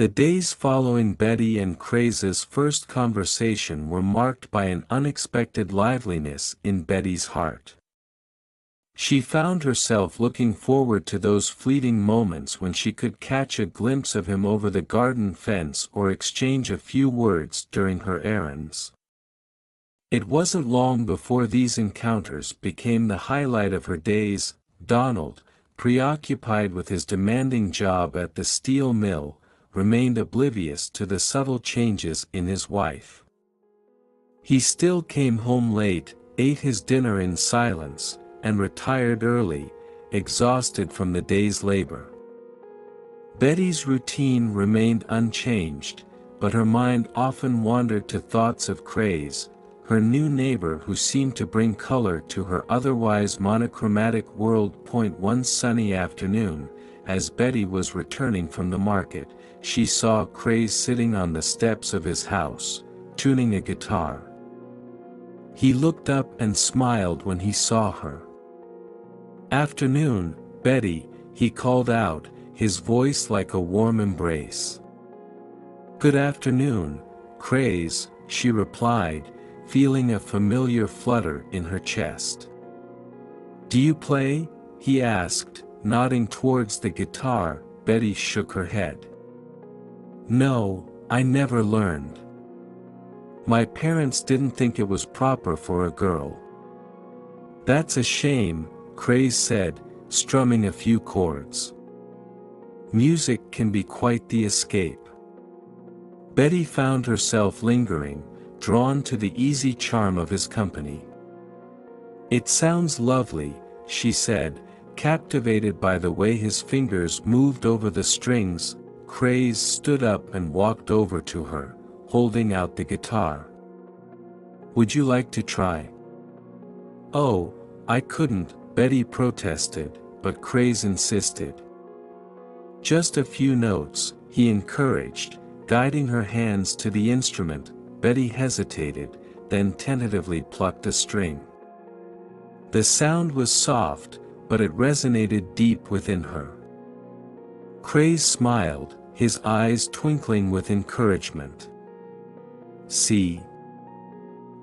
The days following Betty and Craze's first conversation were marked by an unexpected liveliness in Betty's heart. She found herself looking forward to those fleeting moments when she could catch a glimpse of him over the garden fence or exchange a few words during her errands. It wasn't long before these encounters became the highlight of her days. Donald, preoccupied with his demanding job at the steel mill, remained oblivious to the subtle changes in his wife. He still came home late, ate his dinner in silence, and retired early, exhausted from the day's labor. Betty's routine remained unchanged, but her mind often wandered to thoughts of Craze, her new neighbor who seemed to bring color to her otherwise monochromatic world. One sunny afternoon, as Betty was returning from the market, she saw Craze sitting on the steps of his house, tuning a guitar. He looked up and smiled when he saw her. "Afternoon, Betty," he called out, his voice like a warm embrace. "Good afternoon, Craze," she replied, feeling a familiar flutter in her chest. "Do you play?" he asked, nodding towards the guitar. Betty shook her head. "No, I never learned. My parents didn't think it was proper for a girl." "That's a shame," Craze said, strumming a few chords. "Music can be quite the escape." Betty found herself lingering, drawn to the easy charm of his company. "It sounds lovely," she said, captivated by the way his fingers moved over the strings. Craze stood up and walked over to her, holding out the guitar. "Would you like to try?" "Oh, I couldn't," Betty protested, but Craze insisted. "Just a few notes," he encouraged, guiding her hands to the instrument. Betty hesitated, then tentatively plucked a string. The sound was soft, but it resonated deep within her. Craze smiled, his eyes twinkling with encouragement. "See?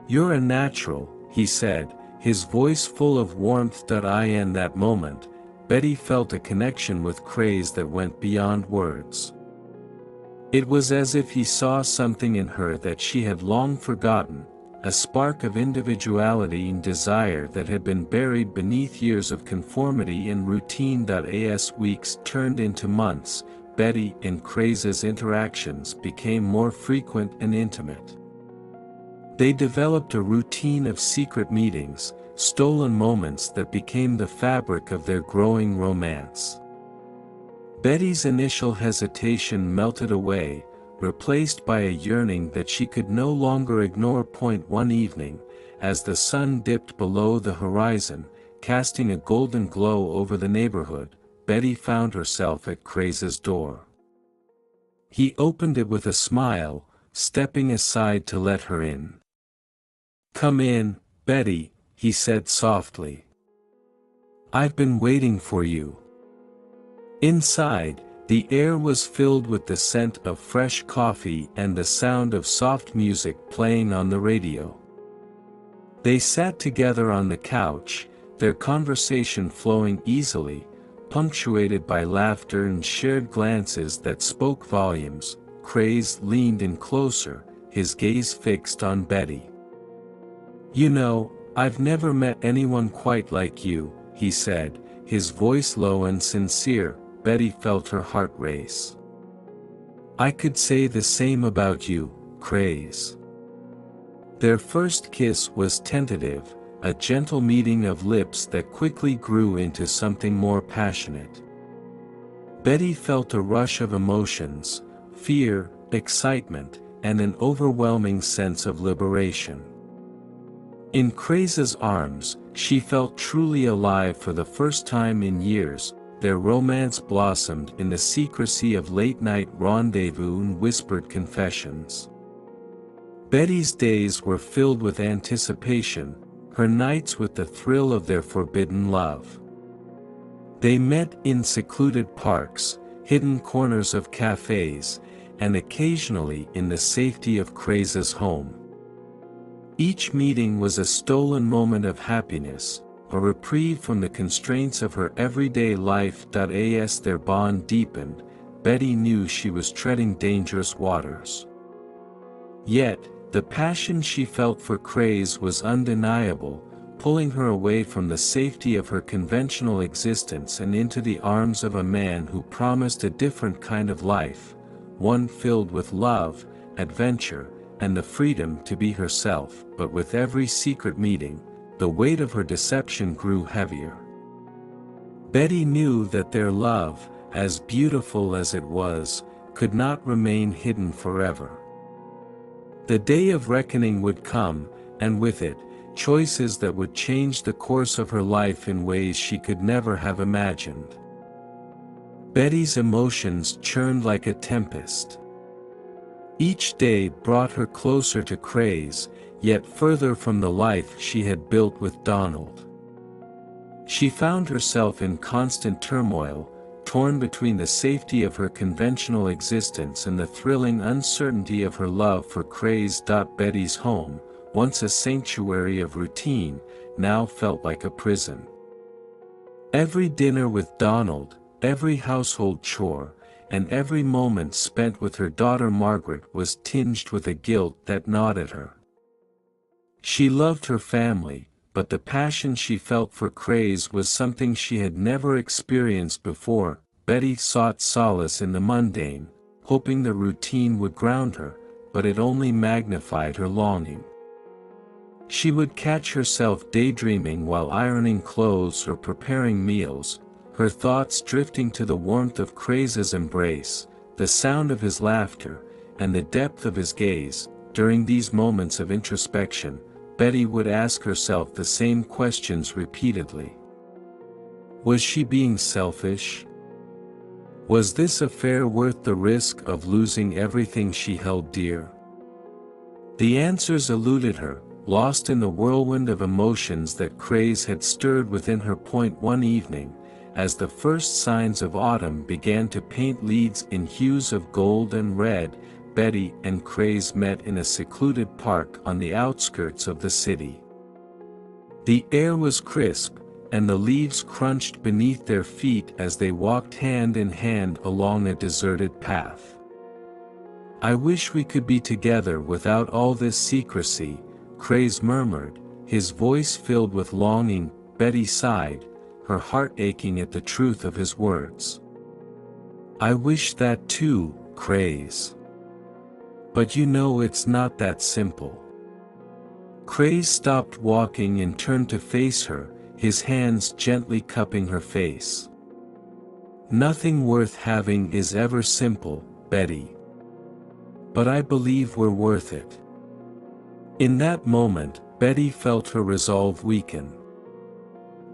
You're a natural," he said, his voice full of warmth. In that moment, Betty felt a connection with Craze that went beyond words. It was as if he saw something in her that she had long forgotten, a spark of individuality and desire that had been buried beneath years of conformity and routine. As weeks turned into months, Betty and Craze's interactions became more frequent and intimate. They developed a routine of secret meetings, stolen moments that became the fabric of their growing romance. Betty's initial hesitation melted away, replaced by a yearning that she could no longer ignore. One evening, as the sun dipped below the horizon, casting a golden glow over the neighborhood, Betty found herself at Craze's door. He opened it with a smile, stepping aside to let her in. "Come in, Betty," he said softly. "I've been waiting for you." Inside, the air was filled with the scent of fresh coffee and the sound of soft music playing on the radio. They sat together on the couch, their conversation flowing easily, punctuated by laughter and shared glances that spoke volumes. Craze leaned in closer, his gaze fixed on Betty. "You know, I've never met anyone quite like you," he said, his voice low and sincere. Betty felt her heart race. "I could say the same about you, Craze." Their first kiss was tentative, a gentle meeting of lips that quickly grew into something more passionate. Betty felt a rush of emotions, fear, excitement, and an overwhelming sense of liberation. In Craze's arms, she felt truly alive for the first time in years. Their romance blossomed in the secrecy of late-night rendezvous and whispered confessions. Betty's days were filled with anticipation, her nights with the thrill of their forbidden love. They met in secluded parks, hidden corners of cafes, and occasionally in the safety of Craze's home. Each meeting was a stolen moment of happiness, a reprieve from the constraints of her everyday life. As their bond deepened, Betty knew she was treading dangerous waters. Yet, the passion she felt for Craze was undeniable, pulling her away from the safety of her conventional existence and into the arms of a man who promised a different kind of life, one filled with love, adventure, and the freedom to be herself. But with every secret meeting, the weight of her deception grew heavier. Betty knew that their love, as beautiful as it was, could not remain hidden forever. The day of reckoning would come, and with it, choices that would change the course of her life in ways she could never have imagined. Betty's emotions churned like a tempest. Each day brought her closer to Craze, yet further from the life she had built with Donald. She found herself in constant turmoil, torn between the safety of her conventional existence and the thrilling uncertainty of her love for Craze. Betty's home, once a sanctuary of routine, now felt like a prison. Every dinner with Donald, every household chore, and every moment spent with her daughter Margaret was tinged with a guilt that gnawed at her. She loved her family, but the passion she felt for Craze was something she had never experienced before. Betty sought solace in the mundane, hoping the routine would ground her, but it only magnified her longing. She would catch herself daydreaming while ironing clothes or preparing meals, her thoughts drifting to the warmth of Craze's embrace, the sound of his laughter, and the depth of his gaze. During these moments of introspection, Betty would ask herself the same questions repeatedly. Was she being selfish? Was this affair worth the risk of losing everything she held dear? The answers eluded her, lost in the whirlwind of emotions that Craze had stirred within her. One evening, as the first signs of autumn began to paint Leeds in hues of gold and red, Betty and Craze met in a secluded park on the outskirts of the city. The air was crisp, and the leaves crunched beneath their feet as they walked hand in hand along a deserted path. "I wish we could be together without all this secrecy," Craze murmured, his voice filled with longing. Betty sighed, her heart aching at the truth of his words. "I wish that too, Craze. But you know it's not that simple." Craze stopped walking and turned to face her, his hands gently cupping her face. "Nothing worth having is ever simple, Betty. But I believe we're worth it." In that moment, Betty felt her resolve weaken.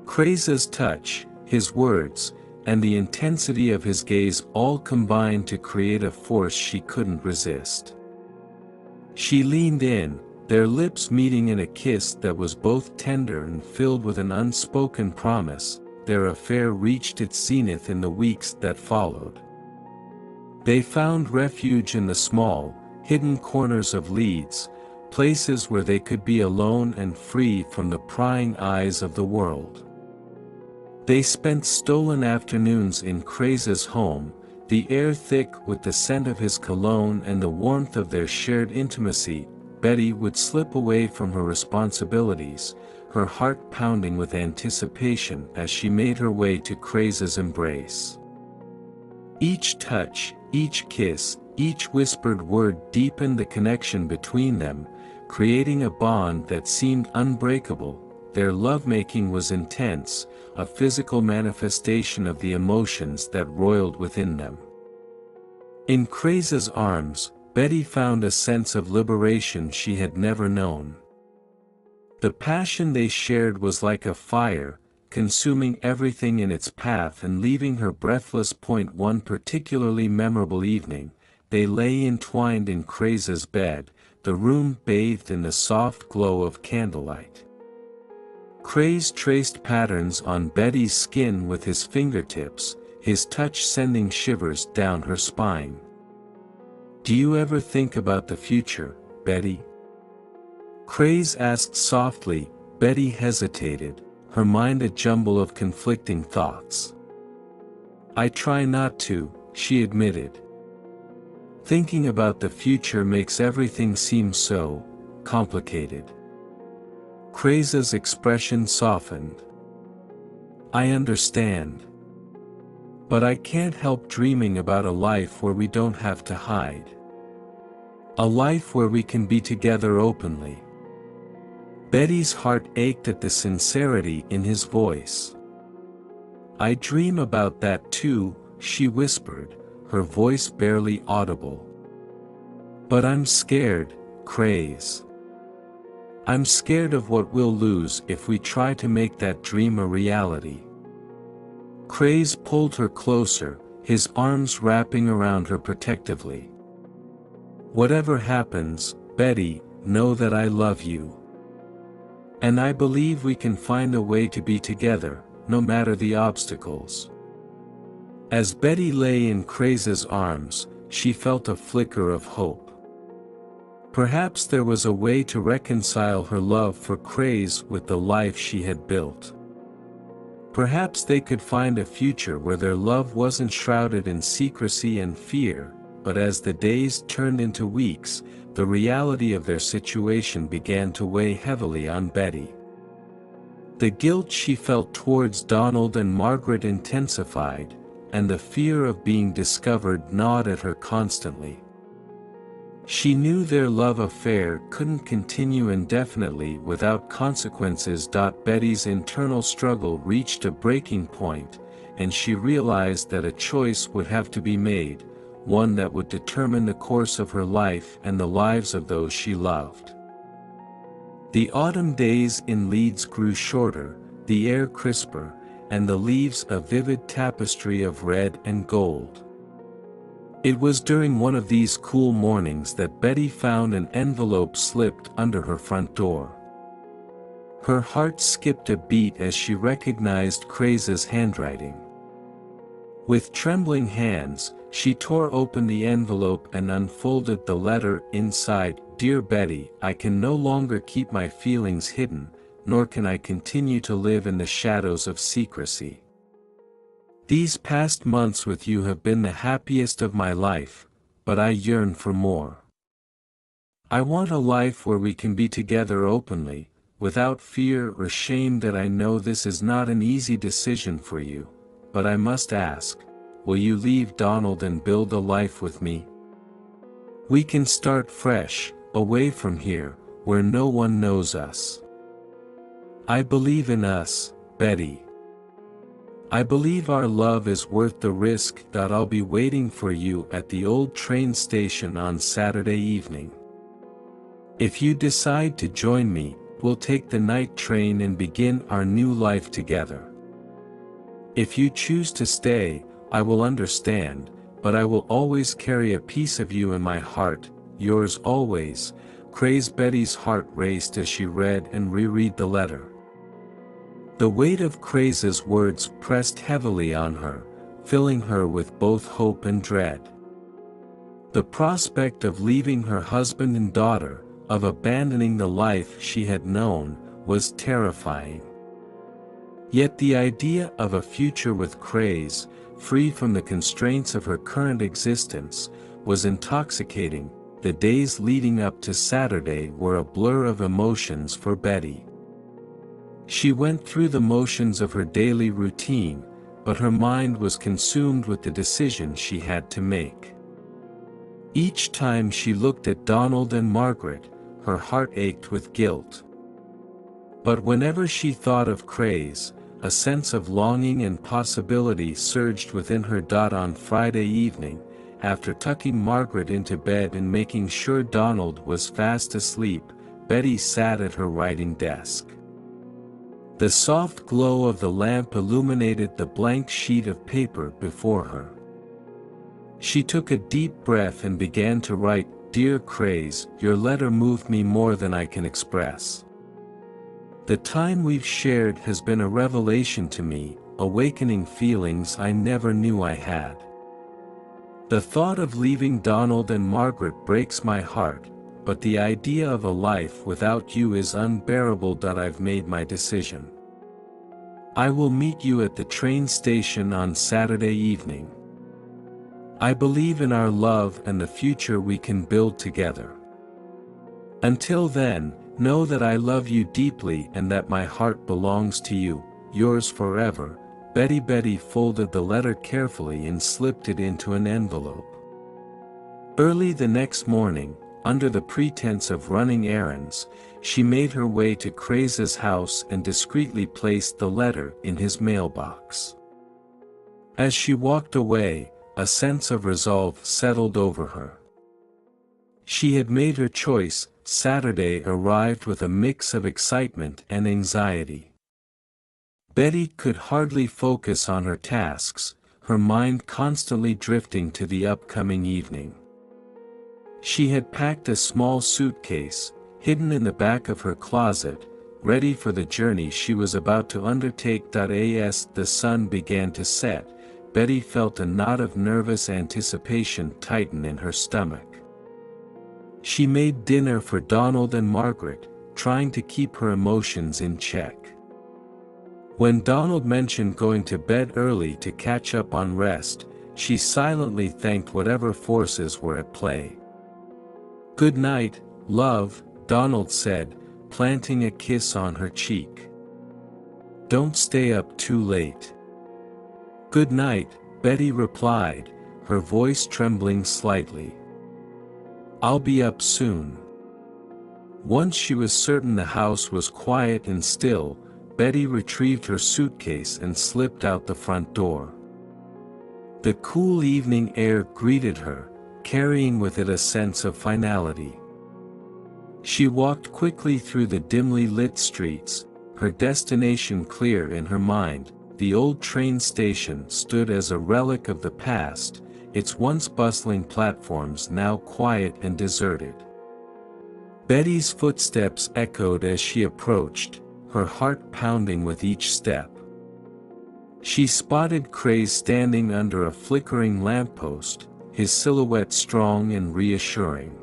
Craze's touch, his words, and the intensity of his gaze all combined to create a force she couldn't resist. She leaned in, their lips meeting in a kiss that was both tender and filled with an unspoken promise. Their affair reached its zenith in the weeks that followed. They found refuge in the small, hidden corners of Leeds, places where they could be alone and free from the prying eyes of the world. They spent stolen afternoons in Craze's home, the air thick with the scent of his cologne and the warmth of their shared intimacy. Betty would slip away from her responsibilities, her heart pounding with anticipation as she made her way to Craze's embrace. Each touch, each kiss, each whispered word deepened the connection between them, creating a bond that seemed unbreakable. Their lovemaking was intense, a physical manifestation of the emotions that roiled within them. In Craze's arms, Betty found a sense of liberation she had never known. The passion they shared was like a fire, consuming everything in its path and leaving her breathless. One particularly memorable evening, they lay entwined in Craze's bed, the room bathed in the soft glow of candlelight. Craze traced patterns on Betty's skin with his fingertips, his touch sending shivers down her spine. Do you ever think about the future, Betty? Craze asked softly. Betty hesitated, her mind a jumble of conflicting thoughts. I try not to, she admitted. Thinking about the future makes everything seem so complicated. Craze's expression softened. I understand. But I can't help dreaming about a life where we don't have to hide. A life where we can be together openly. Betty's heart ached at the sincerity in his voice. I dream about that too, she whispered, her voice barely audible. But I'm scared, Craze. I'm scared of what we'll lose if we try to make that dream a reality. Craze pulled her closer, his arms wrapping around her protectively. Whatever happens, Betty, know that I love you. And I believe we can find a way to be together, no matter the obstacles. As Betty lay in Craze's arms, she felt a flicker of hope. Perhaps there was a way to reconcile her love for Craze with the life she had built. Perhaps they could find a future where their love wasn't shrouded in secrecy and fear, but as the days turned into weeks, the reality of their situation began to weigh heavily on Betty. The guilt she felt towards Donald and Margaret intensified, and the fear of being discovered gnawed at her constantly. She knew their love affair couldn't continue indefinitely without consequences. Betty's internal struggle reached a breaking point, and she realized that a choice would have to be made, one that would determine the course of her life and the lives of those she loved. The autumn days in Leeds grew shorter, the air crisper, and the leaves a vivid tapestry of red and gold. It was during one of these cool mornings that Betty found an envelope slipped under her front door. Her heart skipped a beat as she recognized Craze's handwriting. With trembling hands, she tore open the envelope and unfolded the letter inside. Dear Betty, I can no longer keep my feelings hidden, nor can I continue to live in the shadows of secrecy. These past months with you have been the happiest of my life, but I yearn for more. I want a life where we can be together openly, without fear or shame. That I know this is not an easy decision for you, but I must ask, will you leave Donald and build a life with me? We can start fresh, away from here, where no one knows us. I believe in us, Betty. I believe our love is worth the risk. I'll be waiting for you at the old train station on Saturday evening. If you decide to join me, we'll take the night train and begin our new life together. If you choose to stay, I will understand, but I will always carry a piece of you in my heart. Yours always, Craze. Betty's heart raced as she read and reread the letter. The weight of Craze's words pressed heavily on her, filling her with both hope and dread. The prospect of leaving her husband and daughter, of abandoning the life she had known, was terrifying. Yet the idea of a future with Craze, free from the constraints of her current existence, was intoxicating. The days leading up to Saturday were a blur of emotions for Betty. She went through the motions of her daily routine, but her mind was consumed with the decision she had to make. Each time she looked at Donald and Margaret, her heart ached with guilt. But whenever she thought of Craze, a sense of longing and possibility surged within her. On Friday evening, after tucking Margaret into bed and making sure Donald was fast asleep, Betty sat at her writing desk. The soft glow of the lamp illuminated the blank sheet of paper before her. She took a deep breath and began to write. Dear Craze, your letter moved me more than I can express. The time we've shared has been a revelation to me, awakening feelings I never knew I had. The thought of leaving Donald and Margaret breaks my heart, but the idea of a life without you is unbearable. I've made my decision. I will meet you at the train station on Saturday evening. I believe in our love and the future we can build together. Until then, know that I love you deeply and that my heart belongs to you, yours forever, Betty. Betty folded the letter carefully and slipped it into an envelope. Early the next morning, under the pretense of running errands, she made her way to Craze's house and discreetly placed the letter in his mailbox. As she walked away, a sense of resolve settled over her. She had made her choice. Saturday arrived with a mix of excitement and anxiety. Betty could hardly focus on her tasks, her mind constantly drifting to the upcoming evening. She had packed a small suitcase, hidden in the back of her closet, ready for the journey she was about to undertake. As the sun began to set, Betty felt a knot of nervous anticipation tighten in her stomach. She made dinner for Donald and Margaret, trying to keep her emotions in check. When Donald mentioned going to bed early to catch up on rest, she silently thanked whatever forces were at play. "Good night, love," Donald said, planting a kiss on her cheek. "Don't stay up too late." "Good night," Betty replied, her voice trembling slightly. "I'll be up soon." Once she was certain the house was quiet and still, Betty retrieved her suitcase and slipped out the front door. The cool evening air greeted her, carrying with it a sense of finality. She walked quickly through the dimly lit streets, her destination clear in her mind. The old train station stood as a relic of the past, its once bustling platforms now quiet and deserted. Betty's footsteps echoed as she approached, her heart pounding with each step. She spotted Craze standing under a flickering lamppost, his silhouette strong and reassuring.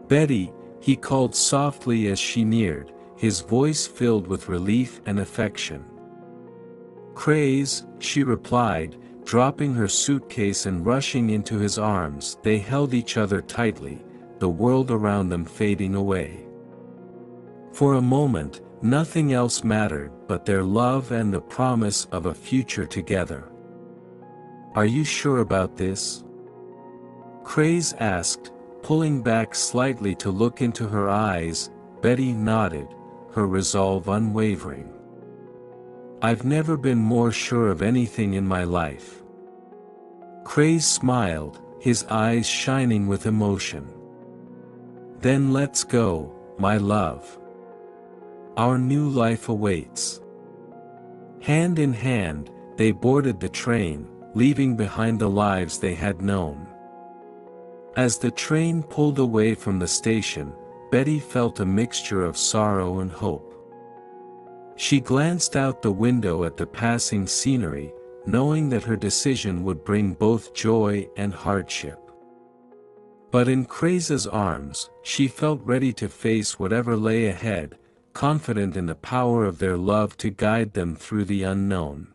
"Betty," he called softly as she neared, his voice filled with relief and affection. "Craze," she replied, dropping her suitcase and rushing into his arms. They held each other tightly, the world around them fading away. For a moment, nothing else mattered but their love and the promise of a future together. "Are you sure about this?" Craze asked, pulling back slightly to look into her eyes. Betty nodded, her resolve unwavering. "I've never been more sure of anything in my life." Craze smiled, his eyes shining with emotion. "Then let's go, my love. Our new life awaits." Hand in hand, they boarded the train, leaving behind the lives they had known. As the train pulled away from the station, Betty felt a mixture of sorrow and hope. She glanced out the window at the passing scenery, knowing that her decision would bring both joy and hardship. But in Craze's arms, she felt ready to face whatever lay ahead, confident in the power of their love to guide them through the unknown.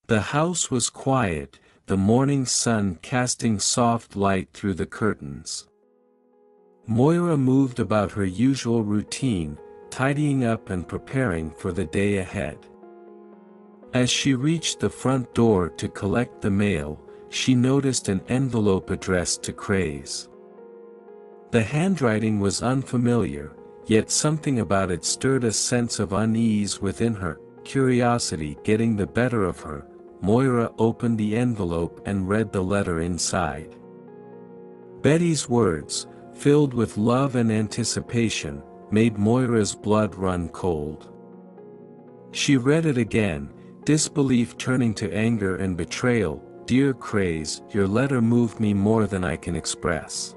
The house was quiet, the morning sun casting soft light through the curtains. Moira moved about her usual routine, tidying up and preparing for the day ahead. As she reached the front door to collect the mail, she noticed an envelope addressed to Craze. The handwriting was unfamiliar, yet something about it stirred a sense of unease within her, curiosity getting the better of her. Moira opened the envelope and read the letter inside. Betty's words, filled with love and anticipation, made Moira's blood run cold. She read it again, disbelief turning to anger and betrayal. "Dear Craze, your letter moved me more than I can express.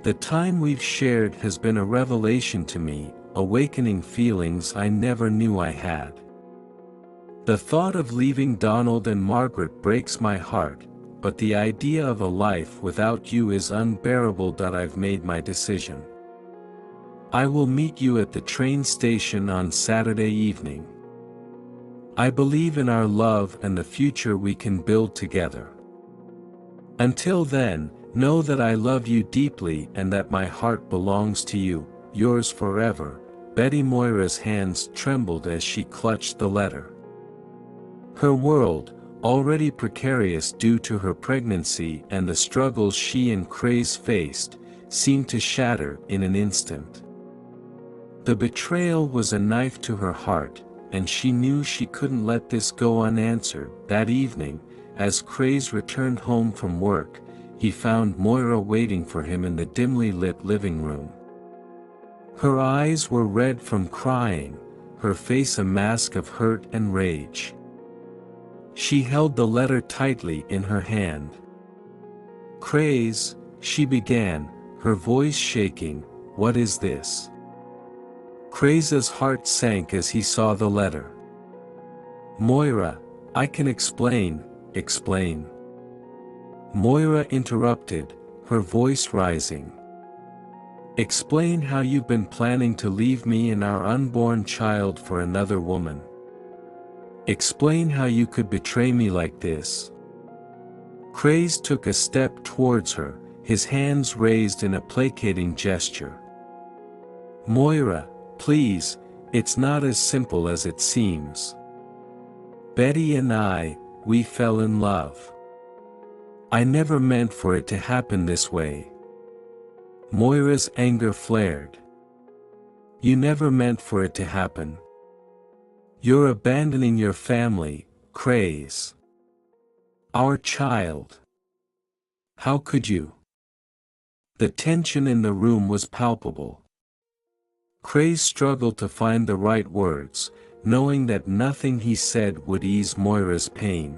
The time we've shared has been a revelation to me, awakening feelings I never knew I had. The thought of leaving Donald and Margaret breaks my heart, but the idea of a life without you is unbearable. I've made my decision. I will meet you at the train station on Saturday evening. I believe in our love and the future we can build together. Until then, know that I love you deeply and that my heart belongs to you, yours forever. Betty. Moira's hands trembled as she clutched the letter. Her world, already precarious due to her pregnancy and the struggles she and Craze faced, seemed to shatter in an instant. The betrayal was a knife to her heart, and she knew she couldn't let this go unanswered. That evening, as Craze returned home from work, he found Moira waiting for him in the dimly lit living room. Her eyes were red from crying, her face a mask of hurt and rage. She held the letter tightly in her hand. "Craze," she began, her voice shaking, "what is this?" Craze's heart sank as he saw the letter. "Moira, I can explain." Moira interrupted, her voice rising. "Explain how you've been planning to leave me and our unborn child for another woman. Explain how you could betray me like this." Craze took a step towards her, his hands raised in a placating gesture. "Moira, please, it's not as simple as it seems. Betty and we fell in love. I never meant for it to happen this way." Moira's anger flared. "You never meant for it to happen. You're abandoning your family, Craze. Our child. How could you?" The tension in the room was palpable. Craze struggled to find the right words, knowing that nothing he said would ease Moira's pain.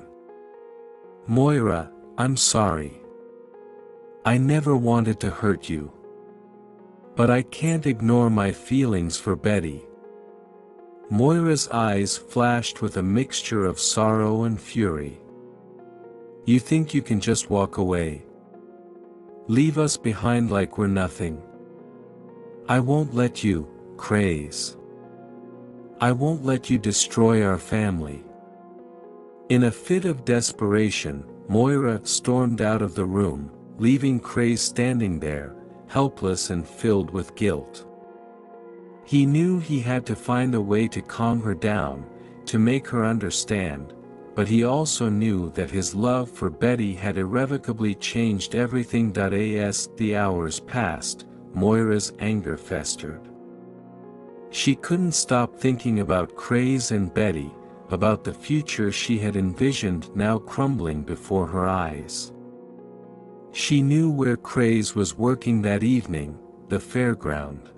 "Moira, I'm sorry. I never wanted to hurt you. But I can't ignore my feelings for Betty." Moira's eyes flashed with a mixture of sorrow and fury. "You think you can just walk away? Leave us behind like we're nothing? I won't let you, Craze. I won't let you destroy our family." In a fit of desperation, Moira stormed out of the room, leaving Craze standing there, helpless and filled with guilt. He knew he had to find a way to calm her down, to make her understand, but he also knew that his love for Betty had irrevocably changed everything. As the hours passed, Moira's anger festered. She couldn't stop thinking about Craze and Betty, about the future she had envisioned now crumbling before her eyes. She knew where Craze was working that evening, the fairground.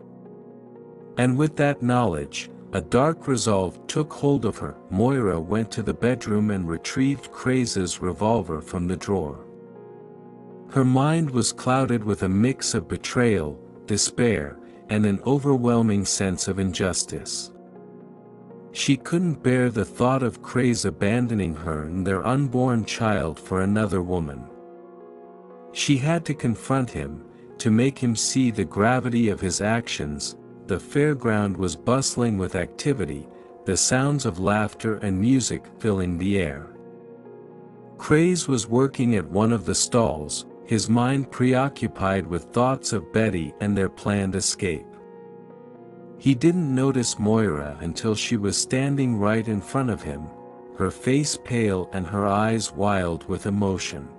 And with that knowledge, a dark resolve took hold of her. Moira went to the bedroom and retrieved Craze's revolver from the drawer. Her mind was clouded with a mix of betrayal, despair, and an overwhelming sense of injustice. She couldn't bear the thought of Craze abandoning her and their unborn child for another woman. She had to confront him, to make him see the gravity of his actions. The fairground was bustling with activity, the sounds of laughter and music filling the air. Craze was working at one of the stalls, his mind preoccupied with thoughts of Betty and their planned escape. He didn't notice Moira until she was standing right in front of him, her face pale and her eyes wild with emotion.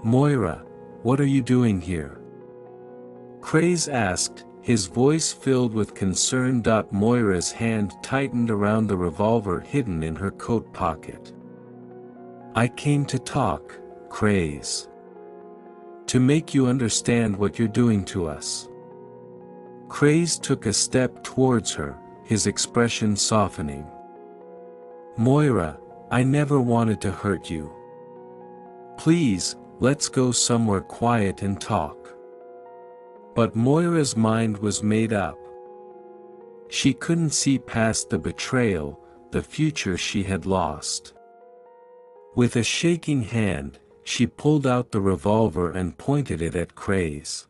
"Moira, what are you doing here?" Craze asked, his voice filled with concern. Moira's hand tightened around the revolver hidden in her coat pocket. "I came to talk, Craze. To make you understand what you're doing to us." Craze took a step towards her, his expression softening. "Moira, I never wanted to hurt you. Please, let's go somewhere quiet and talk." But Moira's mind was made up. She couldn't see past the betrayal, the future she had lost. With a shaking hand, she pulled out the revolver and pointed it at Craze.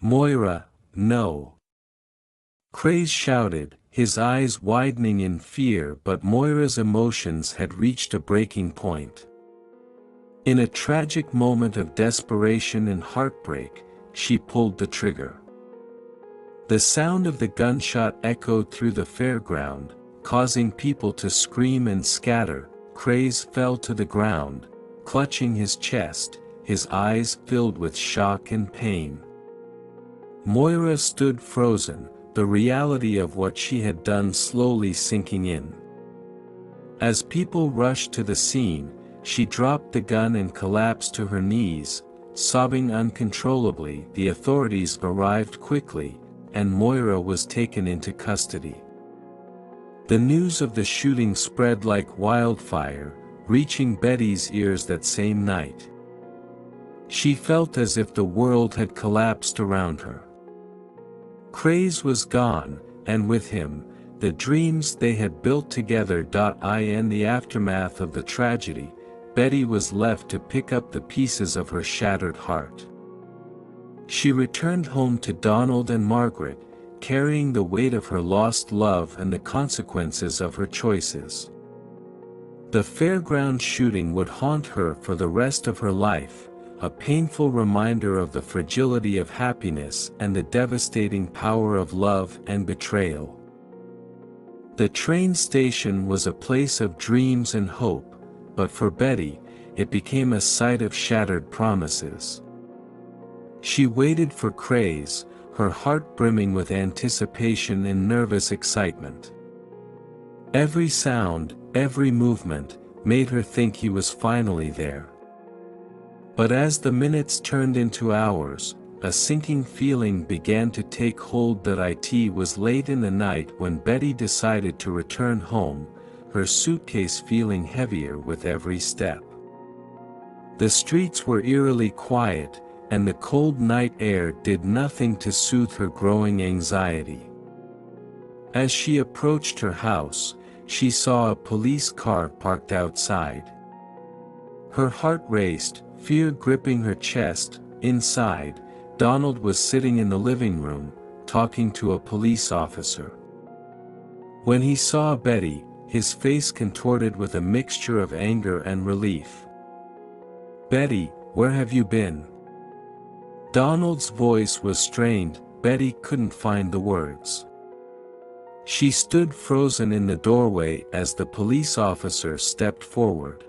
"Moira, no!" Craze shouted, his eyes widening in fear, but Moira's emotions had reached a breaking point. In a tragic moment of desperation and heartbreak, she pulled the trigger. The sound of the gunshot echoed through the fairground, causing people to scream and scatter. Craze fell to the ground, clutching his chest, his eyes filled with shock and pain. Moira stood frozen, the reality of what she had done slowly sinking in. As people rushed to the scene, she dropped the gun and collapsed to her knees, sobbing uncontrollably. The authorities arrived quickly, and Moira was taken into custody. The news of the shooting spread like wildfire, reaching Betty's ears that same night. She felt as if the world had collapsed around her. Craze was gone, and with him, the dreams they had built together. In the aftermath of the tragedy, Betty was left to pick up the pieces of her shattered heart. She returned home to Donald and Margaret, carrying the weight of her lost love and the consequences of her choices. The fairground shooting would haunt her for the rest of her life, a painful reminder of the fragility of happiness and the devastating power of love and betrayal. The train station was a place of dreams and hope, but for Betty, it became a site of shattered promises. She waited for Craze, her heart brimming with anticipation and nervous excitement. Every sound, every movement, made her think he was finally there. But as the minutes turned into hours, a sinking feeling began to take hold. It was late in the night when Betty decided to return home, her suitcase feeling heavier with every step. The streets were eerily quiet, and the cold night air did nothing to soothe her growing anxiety. As she approached her house, she saw a police car parked outside. Her heart raced, fear gripping her chest. Inside, Donald was sitting in the living room, talking to a police officer. When he saw Betty, his face contorted with a mixture of anger and relief. "Betty, where have you been?" Donald's voice was strained. Betty couldn't find the words. She stood frozen in the doorway as the police officer stepped forward.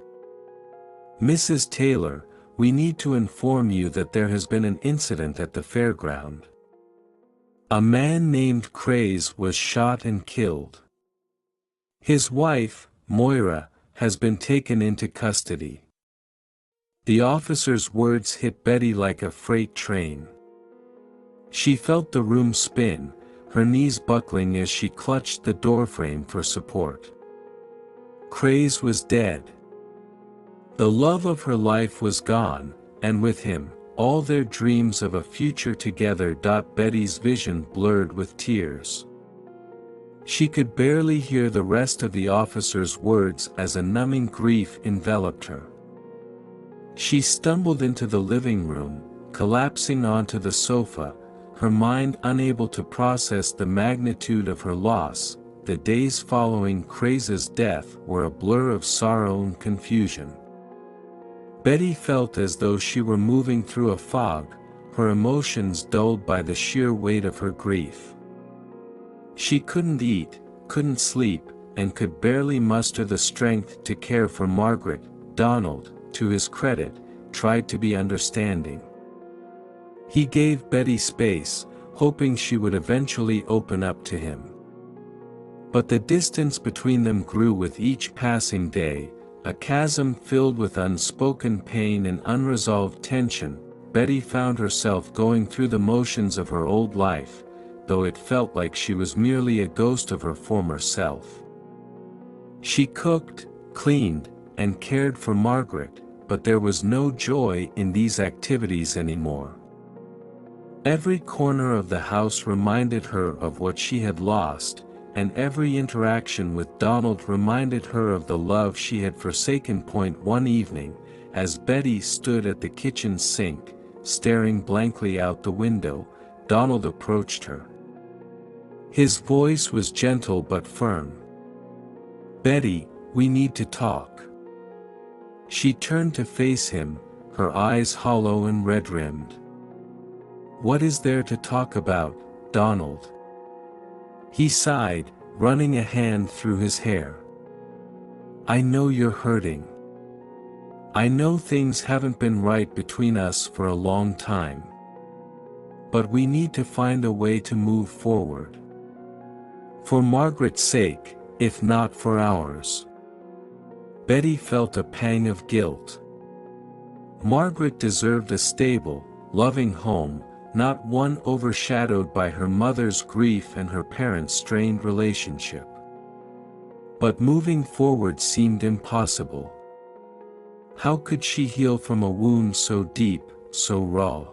"Mrs. Taylor, we need to inform you that there has been an incident at the fairground. A man named Craze was shot and killed. His wife, Moira, has been taken into custody." The officer's words hit Betty like a freight train. She felt the room spin, her knees buckling as she clutched the doorframe for support. Craze was dead. The love of her life was gone, and with him, all their dreams of a future together. Betty's vision blurred with tears. She could barely hear the rest of the officer's words as a numbing grief enveloped her. She stumbled into the living room, collapsing onto the sofa, her mind unable to process the magnitude of her loss. The days following Craze's death were a blur of sorrow and confusion. Betty felt as though she were moving through a fog, her emotions dulled by the sheer weight of her grief. She couldn't eat, couldn't sleep, and could barely muster the strength to care for Margaret. Donald, to his credit, tried to be understanding. He gave Betty space, hoping she would eventually open up to him. But the distance between them grew with each passing day, a chasm filled with unspoken pain and unresolved tension. Betty found herself going through the motions of her old life, though it felt like she was merely a ghost of her former self. She cooked, cleaned, and cared for Margaret, but there was no joy in these activities anymore. Every corner of the house reminded her of what she had lost, and every interaction with Donald reminded her of the love she had forsaken. One evening, as Betty stood at the kitchen sink, staring blankly out the window. Donald approached her. His voice was gentle but firm. "Betty, we need to talk." She turned to face him, her eyes hollow and red-rimmed. "What is there to talk about, Donald?" He sighed, running a hand through his hair. "I know you're hurting. I know things haven't been right between us for a long time. But we need to find a way to move forward. For Margaret's sake, if not for ours." Betty felt a pang of guilt. Margaret deserved a stable, loving home, not one overshadowed by her mother's grief and her parents' strained relationship. But moving forward seemed impossible. How could she heal from a wound so deep, so raw?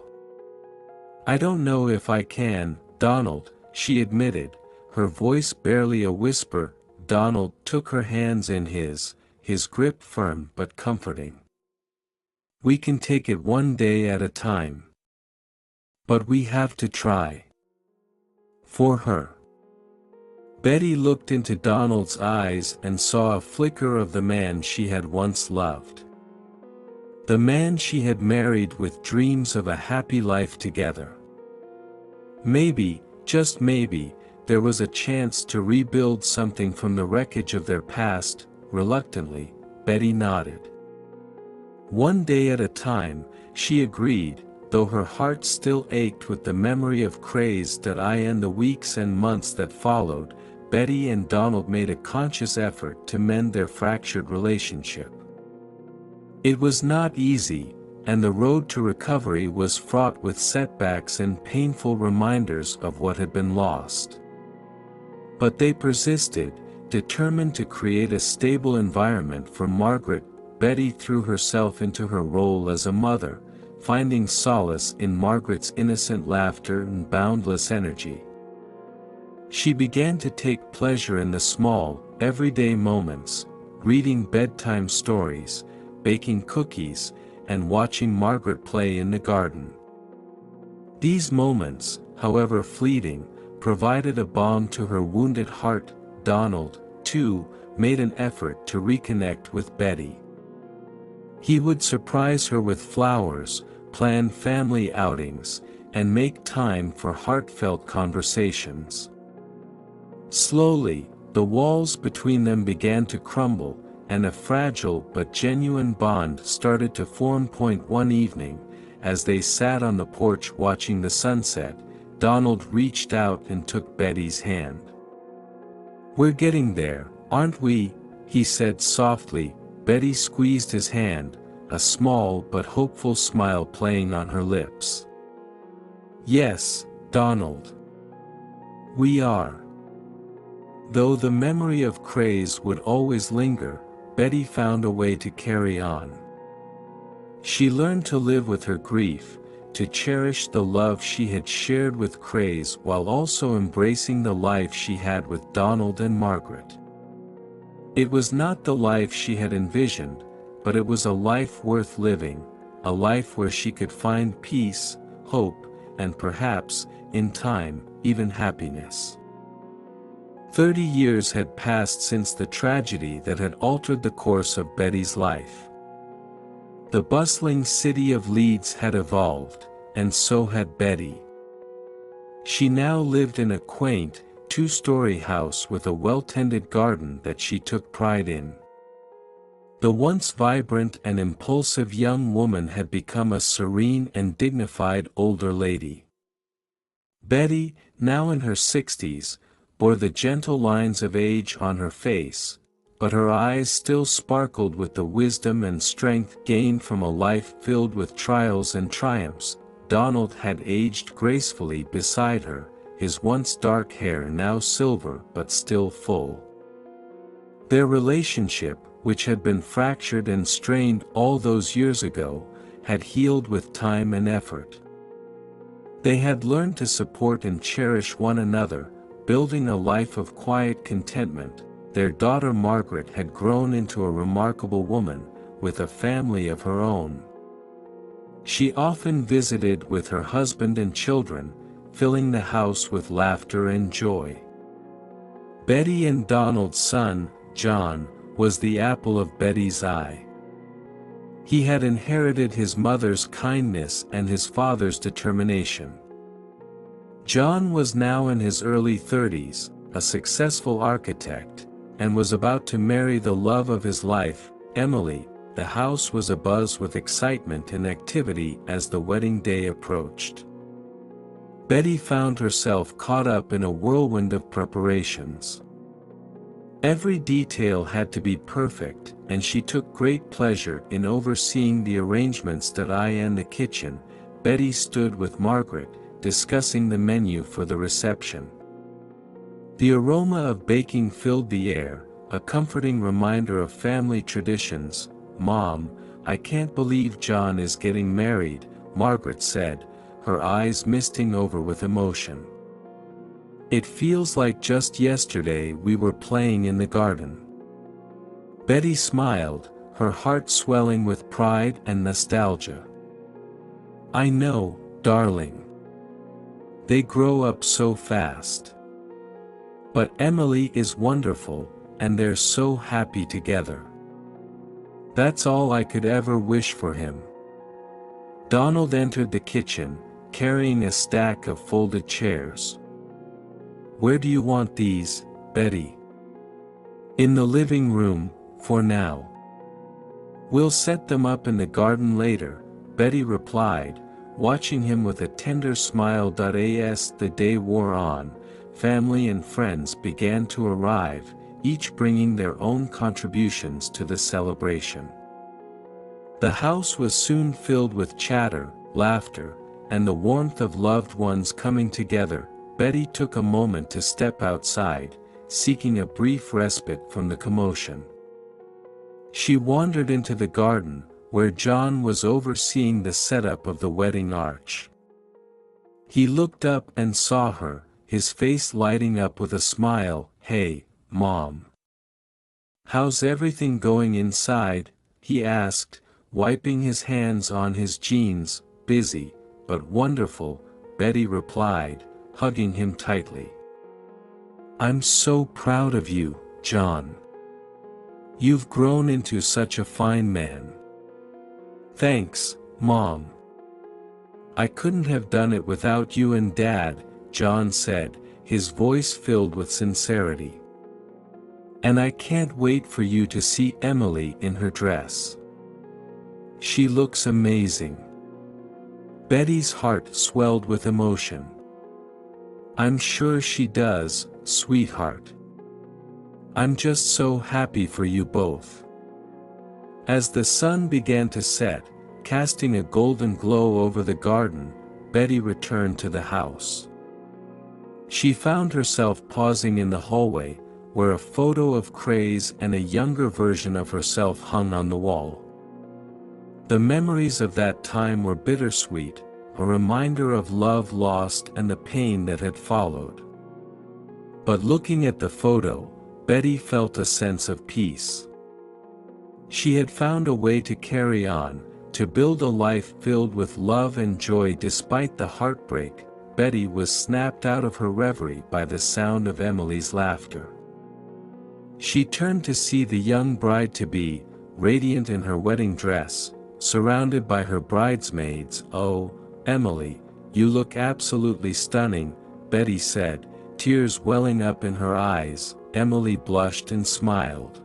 "I don't know if I can, Donald," she admitted, her voice barely a whisper. Donald took her hands in his grip firm but comforting. "We can take it one day at a time. But we have to try. For her." Betty looked into Donald's eyes and saw a flicker of the man she had once loved. The man she had married with dreams of a happy life together. Maybe, just maybe, there was a chance to rebuild something from the wreckage of their past. Reluctantly, Betty nodded. "One day at a time," she agreed, though her heart still ached with the memory of Craze and the weeks and months that followed. Betty and Donald made a conscious effort to mend their fractured relationship. It was not easy, and the road to recovery was fraught with setbacks and painful reminders of what had been lost. But they persisted, determined to create a stable environment for Margaret. Betty threw herself into her role as a mother, finding solace in Margaret's innocent laughter and boundless energy. She began to take pleasure in the small, everyday moments, reading bedtime stories, baking cookies, and watching Margaret play in the garden. These moments, however fleeting, provided a balm to her wounded heart. Donald, too, made an effort to reconnect with Betty. He would surprise her with flowers, plan family outings, and make time for heartfelt conversations. Slowly, the walls between them began to crumble, and a fragile but genuine bond started to form. One evening, as they sat on the porch watching the sunset, Donald reached out and took Betty's hand. "We're getting there, aren't we?" he said softly. Betty squeezed his hand, a small but hopeful smile playing on her lips. "Yes, Donald. We are." Though the memory of Craze would always linger, Betty found a way to carry on. She learned to live with her grief, to cherish the love she had shared with Craze while also embracing the life she had with Donald and Margaret. It was not the life she had envisioned, but it was a life worth living, a life where she could find peace, hope, and perhaps, in time, even happiness. 30 years had passed since the tragedy that had altered the course of Betty's life. The bustling city of Leeds had evolved, and so had Betty. She now lived in a quaint, two-story house with a well-tended garden that she took pride in. The once vibrant and impulsive young woman had become a serene and dignified older lady. Betty, now in her 60s, bore the gentle lines of age on her face, but her eyes still sparkled with the wisdom and strength gained from a life filled with trials and triumphs. Donald had aged gracefully beside her, his once dark hair now silver but still full. Their relationship, which had been fractured and strained all those years ago, had healed with time and effort. They had learned to support and cherish one another, building a life of quiet contentment. Their daughter Margaret had grown into a remarkable woman, with a family of her own. She often visited with her husband and children, filling the house with laughter and joy. Betty and Donald's son, John, was the apple of Betty's eye. He had inherited his mother's kindness and his father's determination. John was now in his early 30s, a successful architect, and was about to marry the love of his life, Emily. The house was abuzz with excitement and activity as the wedding day approached. Betty found herself caught up in a whirlwind of preparations. Every detail had to be perfect, and she took great pleasure in overseeing the arrangements. In the kitchen, Betty stood with Margaret, discussing the menu for the reception. The aroma of baking filled the air, a comforting reminder of family traditions. "Mom, I can't believe John is getting married," Margaret said, her eyes misting over with emotion. "It feels like just yesterday we were playing in the garden." Betty smiled, her heart swelling with pride and nostalgia. "I know, darling. They grow up so fast. But Emily is wonderful, and they're so happy together. That's all I could ever wish for him." Donald entered the kitchen, carrying a stack of folded chairs. "Where do you want these, Betty?" "In the living room, for now. We'll set them up in the garden later," Betty replied, watching him with a tender smile. As the day wore on, family and friends began to arrive, each bringing their own contributions to the celebration. The house was soon filled with chatter, laughter, and the warmth of loved ones coming together. Betty took a moment to step outside, seeking a brief respite from the commotion. She wandered into the garden, where John was overseeing the setup of the wedding arch. He looked up and saw her, his face lighting up with a smile. "Hey, Mom. How's everything going inside?" he asked, wiping his hands on his jeans. "Busy, but wonderful," Betty replied, hugging him tightly. "I'm so proud of you, John. You've grown into such a fine man." "Thanks, Mom. I couldn't have done it without you and Dad," John said, his voice filled with sincerity. "And I can't wait for you to see Emily in her dress. She looks amazing." Betty's heart swelled with emotion. "I'm sure she does, sweetheart. I'm just so happy for you both." As the sun began to set, casting a golden glow over the garden, Betty returned to the house. She found herself pausing in the hallway, where a photo of Craze and a younger version of herself hung on the wall. The memories of that time were bittersweet, a reminder of love lost and the pain that had followed. But looking at the photo, Betty felt a sense of peace. She had found a way to carry on, to build a life filled with love and joy despite the heartbreak. Betty was snapped out of her reverie by the sound of Emily's laughter. She turned to see the young bride-to-be, radiant in her wedding dress, surrounded by her bridesmaids. "Oh, Emily, you look absolutely stunning," Betty said, tears welling up in her eyes. Emily blushed and smiled.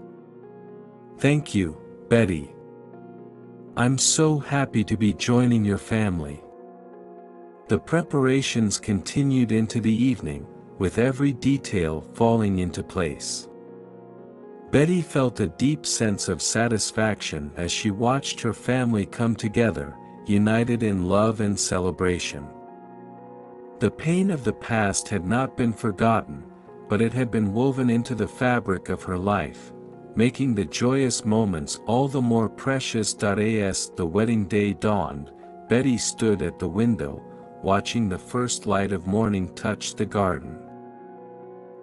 "Thank you, Betty. I'm so happy to be joining your family." The preparations continued into the evening, with every detail falling into place. Betty felt a deep sense of satisfaction as she watched her family come together, united in love and celebration. The pain of the past had not been forgotten, but it had been woven into the fabric of her life, making the joyous moments all the more precious. As the wedding day dawned, Betty stood at the window, watching the first light of morning touch the garden.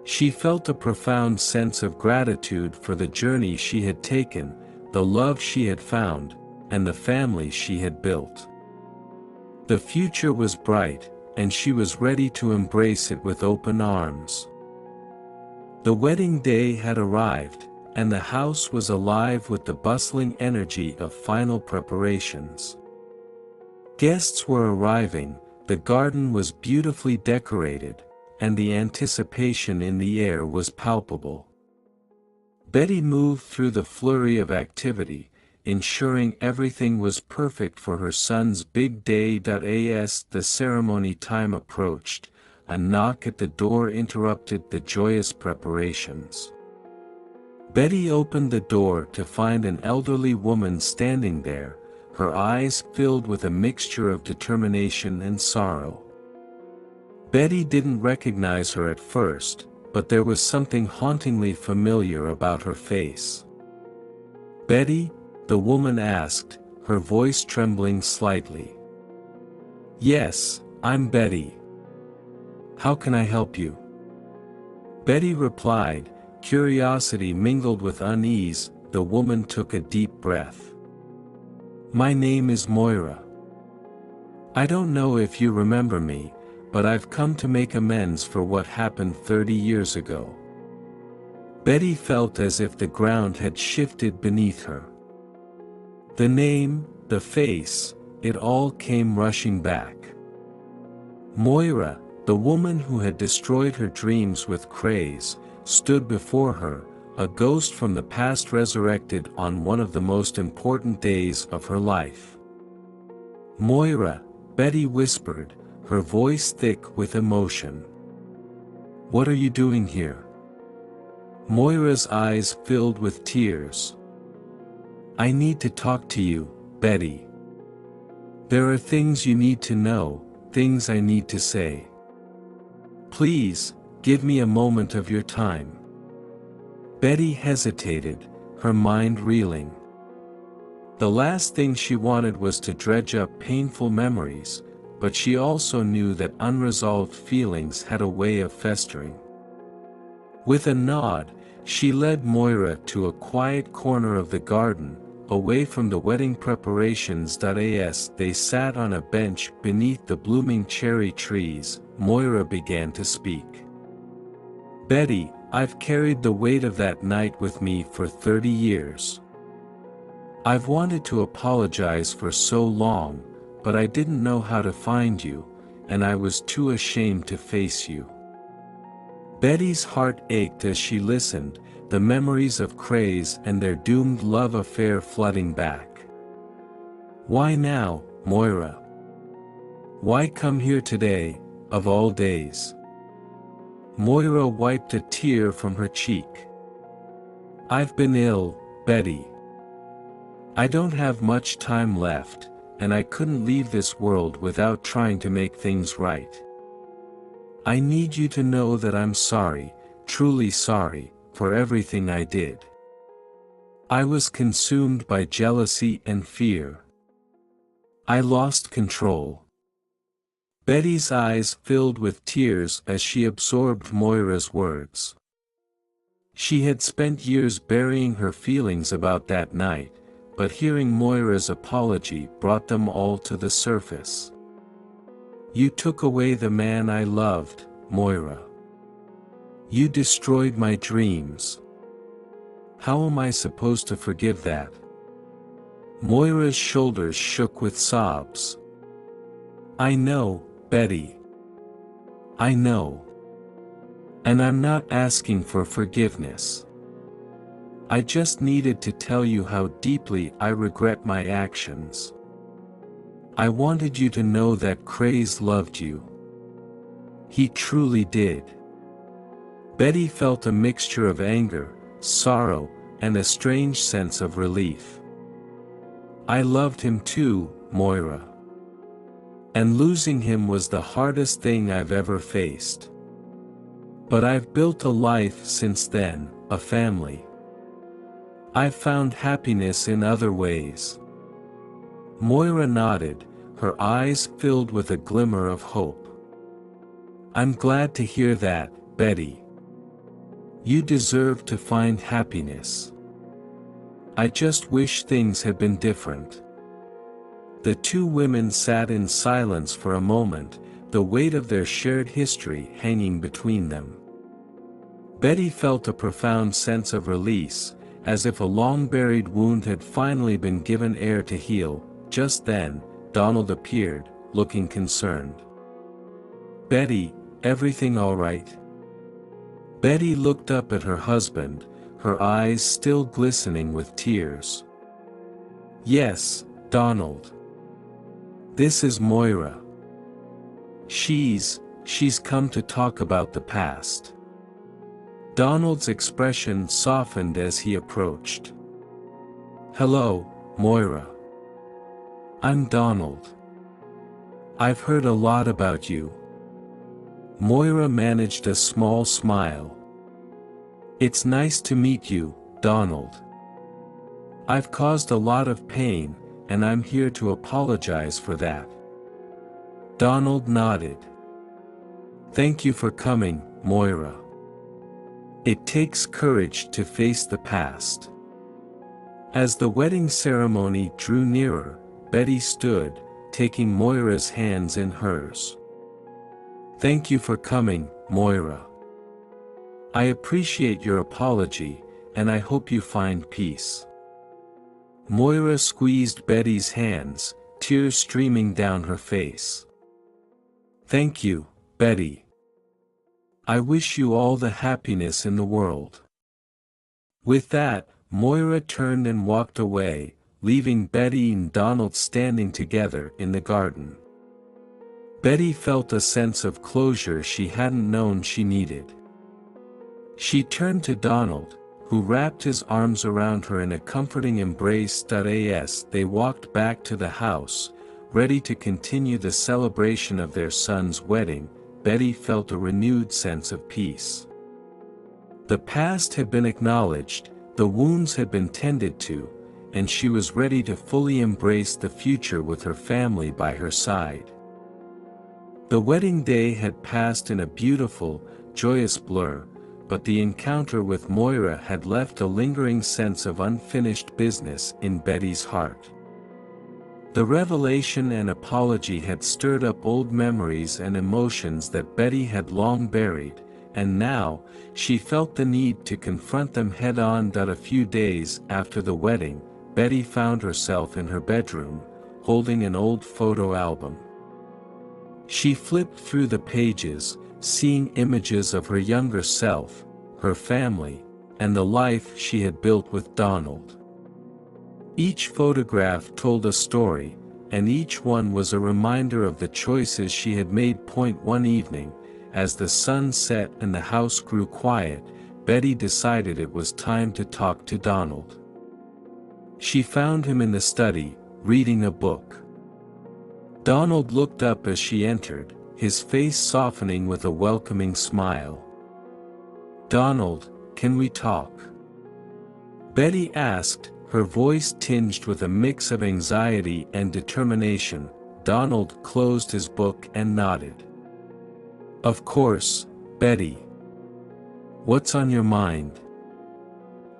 She felt a profound sense of gratitude for the journey she had taken, the love she had found, and the family she had built. The future was bright, and she was ready to embrace it with open arms. The wedding day had arrived, and the house was alive with the bustling energy of final preparations. Guests were arriving, the garden was beautifully decorated, and the anticipation in the air was palpable. Betty moved through the flurry of activity, ensuring everything was perfect for her son's big day. As the ceremony time approached, a knock at the door interrupted the joyous preparations. Betty opened the door to find an elderly woman standing there, her eyes filled with a mixture of determination and sorrow. Betty didn't recognize her at first, but there was something hauntingly familiar about her face. "Betty?" the woman asked, her voice trembling slightly. "Yes, I'm Betty. How can I help you?" Betty replied, curiosity mingled with unease. The woman took a deep breath. "My name is Moira. I don't know if you remember me, but I've come to make amends for what happened 30 years ago." Betty felt as if the ground had shifted beneath her. The name, the face, it all came rushing back. Moira, the woman who had destroyed her dreams with Craze, stood before her, a ghost from the past resurrected on one of the most important days of her life. "Moira," Betty whispered, her voice thick with emotion. "What are you doing here?" Moira's eyes filled with tears. "I need to talk to you, Betty. There are things you need to know, things I need to say. Please, give me a moment of your time." Betty hesitated, her mind reeling. The last thing she wanted was to dredge up painful memories, but she also knew that unresolved feelings had a way of festering. With a nod, she led Moira to a quiet corner of the garden, away from the wedding preparations. As they sat on a bench beneath the blooming cherry trees, Moira began to speak. "Betty, I've carried the weight of that night with me for 30 years. I've wanted to apologize for so long, but I didn't know how to find you, and I was too ashamed to face you." Betty's heart ached as she listened, the memories of Craze and their doomed love affair flooding back. "Why now, Moira? Why come here today, of all days?" Moira wiped a tear from her cheek. "I've been ill, Betty. I don't have much time left, and I couldn't leave this world without trying to make things right. I need you to know that I'm sorry, truly sorry, for everything I did. I was consumed by jealousy and fear. I lost control." Betty's eyes filled with tears as she absorbed Moira's words. She had spent years burying her feelings about that night, but hearing Moira's apology brought them all to the surface. "You took away the man I loved, Moira. You destroyed my dreams. How am I supposed to forgive that?" Moira's shoulders shook with sobs. "I know, Betty. I know. And I'm not asking for forgiveness. I just needed to tell you how deeply I regret my actions. I wanted you to know that Craze loved you. He truly did." Betty felt a mixture of anger, sorrow, and a strange sense of relief. "I loved him too, Moira. And losing him was the hardest thing I've ever faced. But I've built a life since then, a family. I've found happiness in other ways." Moira nodded, her eyes filled with a glimmer of hope. "I'm glad to hear that, Betty. You deserve to find happiness. I just wish things had been different." The two women sat in silence for a moment, the weight of their shared history hanging between them. Betty felt a profound sense of release, as if a long-buried wound had finally been given air to heal. Just then, Donald appeared, looking concerned. "Betty, everything all right?" Betty looked up at her husband, her eyes still glistening with tears. "Yes, Donald. This is Moira. She's come to talk about the past." Donald's expression softened as he approached. "Hello, Moira. I'm Donald. I've heard a lot about you." Moira managed a small smile. "It's nice to meet you, Donald. I've caused a lot of pain, and I'm here to apologize for that." Donald nodded. "Thank you for coming, Moira. It takes courage to face the past." As the wedding ceremony drew nearer, Betty stood, taking Moira's hands in hers. "Thank you for coming, Moira. I appreciate your apology, and I hope you find peace." Moira squeezed Betty's hands, tears streaming down her face. "Thank you, Betty. I wish you all the happiness in the world." With that, Moira turned and walked away, leaving Betty and Donald standing together in the garden. Betty felt a sense of closure she hadn't known she needed. She turned to Donald, who wrapped his arms around her in a comforting embrace. As they walked back to the house, ready to continue the celebration of their son's wedding, Betty felt a renewed sense of peace. The past had been acknowledged, the wounds had been tended to, and she was ready to fully embrace the future with her family by her side. The wedding day had passed in a beautiful, joyous blur, but the encounter with Moira had left a lingering sense of unfinished business in Betty's heart. The revelation and apology had stirred up old memories and emotions that Betty had long buried, and now, she felt the need to confront them head-on. A few days after the wedding, Betty found herself in her bedroom, holding an old photo album. She flipped through the pages, seeing images of her younger self, her family, and the life she had built with Donald. Each photograph told a story, and each one was a reminder of the choices she had made. One evening, as the sun set and the house grew quiet, Betty decided it was time to talk to Donald. She found him in the study, reading a book. Donald looked up as she entered, his face softening with a welcoming smile. "Donald, can we talk?" Betty asked, her voice tinged with a mix of anxiety and determination. Donald closed his book and nodded. "Of course, Betty. What's on your mind?"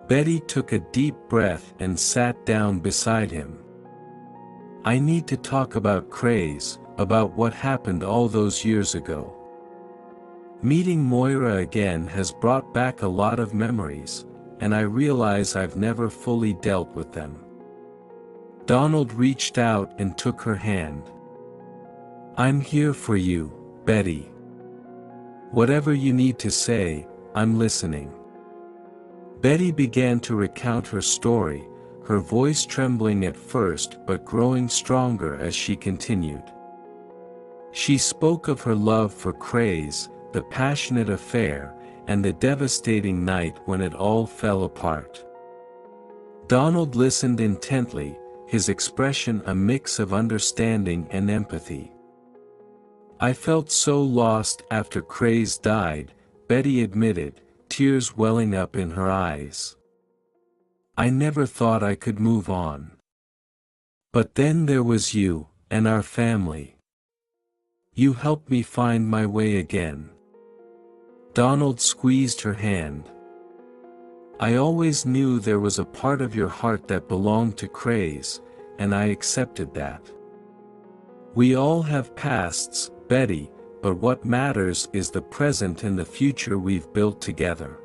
Betty took a deep breath and sat down beside him. "I need to talk about Craze, about what happened all those years ago. Meeting Moira again has brought back a lot of memories, and I realize I've never fully dealt with them." Donald reached out and took her hand. "I'm here for you, Betty. Whatever you need to say, I'm listening." Betty began to recount her story, her voice trembling at first but growing stronger as she continued. She spoke of her love for Craze, the passionate affair, and the devastating night when it all fell apart. Donald listened intently, his expression a mix of understanding and empathy. "I felt so lost after Craze died," Betty admitted, tears welling up in her eyes. "I never thought I could move on. But then there was you, and our family. You helped me find my way again." Donald squeezed her hand. I always knew there was a part of your heart that belonged to Craze, and I accepted that. We all have pasts, Betty, but what matters is the present and the future we've built together."